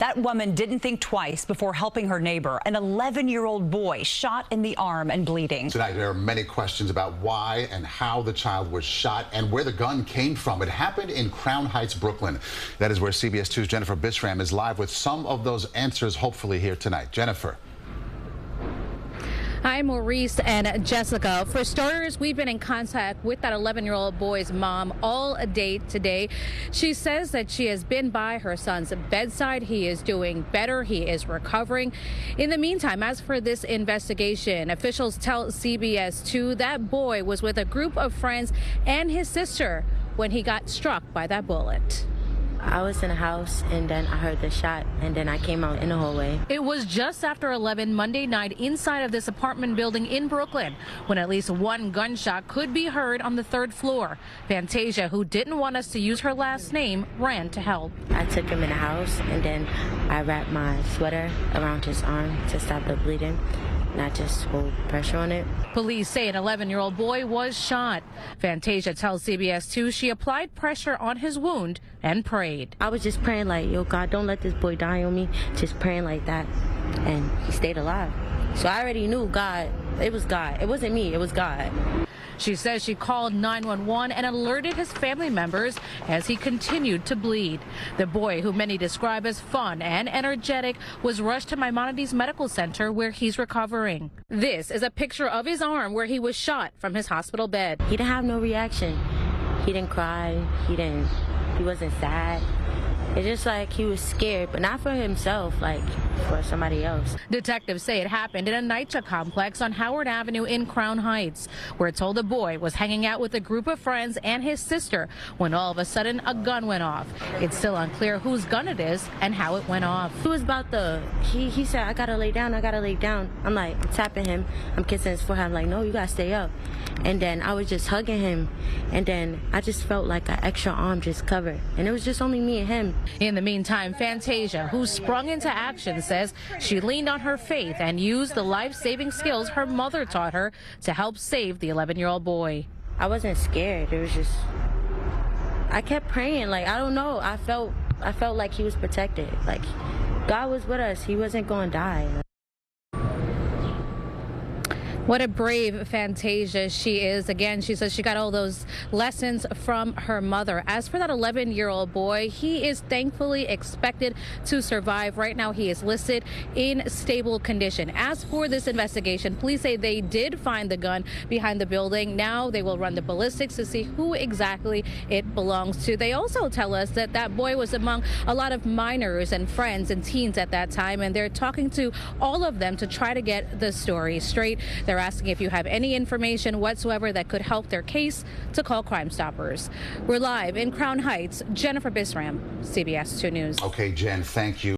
That woman didn't think twice before helping her neighbor, an 11-year-old boy shot in the arm and bleeding. Tonight, there are many questions about why and how the child was shot and where the gun came from. It happened in Crown Heights, Brooklyn. That is where CBS 2's Jennifer Bisram is live with some of those answers, hopefully, here tonight. Jennifer. Hi, Maurice and Jessica. For starters, we've been in contact with that 11-year-old boy's mom all day today. She says that she has been by her son's bedside. He is doing better. He is recovering. In the meantime, as for this investigation, officials tell CBS 2 that boy was with a group of friends and his sister when he got struck by that bullet. I was in a house and then I heard the shot and then I came out in the hallway. It was just after 11 Monday night inside of this apartment building in Brooklyn when at least one gunshot could be heard on the third floor. Fantasia, who didn't want us to use her last name, ran to help. I took him in the house and then I wrapped my sweater around his arm to stop the bleeding. Not just hold pressure on it. Police say an 11-year-old boy was shot. Fantasia tells CBS 2 she applied pressure on his wound and prayed. I was just praying like, yo, God, don't let this boy die on me. Just praying like that. And he stayed alive. So I already knew God. It was God. It wasn't me. It was God. She says she called 911 and alerted his family members as he continued to bleed. The boy, who many describe as fun and energetic, was rushed to Maimonides Medical Center where he's recovering. This is a picture of his arm where he was shot from his hospital bed. He didn't have no reaction. He didn't cry. He wasn't sad. It's just like he was scared, but not for himself, like for somebody else. Detectives say it happened in a NYCHA complex on Howard Avenue in Crown Heights. We're told the boy was hanging out with a group of friends and his sister when all of a sudden a gun went off. It's still unclear whose gun it is and how it went off. It was about he said, I gotta lay down, I gotta lay down. I'm like tapping him, I'm kissing his forehead. I'm like, no, you gotta stay up. And then I was just hugging him. And then I just felt like an extra arm just covered. And it was just only me and him. In the meantime, Fantasia, who sprung into action, says she leaned on her faith and used the life-saving skills her mother taught her to help save the 11-year-old boy. I wasn't scared. It was just, I kept praying. Like, I don't know. I felt like he was protected. Like, God was with us. He wasn't going to die. What a brave Fantasia she is. Again, she says she got all those lessons from her mother. As for that 11-year-old boy, he is thankfully expected to survive. Right now, he is listed in stable condition. As for this investigation, police say they did find the gun behind the building. Now they will run the ballistics to see who exactly it belongs to. They also tell us that that boy was among a lot of minors and friends and teens at that time, and they're talking to all of them to try to get the story straight. They're asking if you have any information whatsoever that could help their case to call Crime Stoppers. We're live in Crown Heights. Jennifer Bisram, CBS 2 News. Okay, Jen, thank you.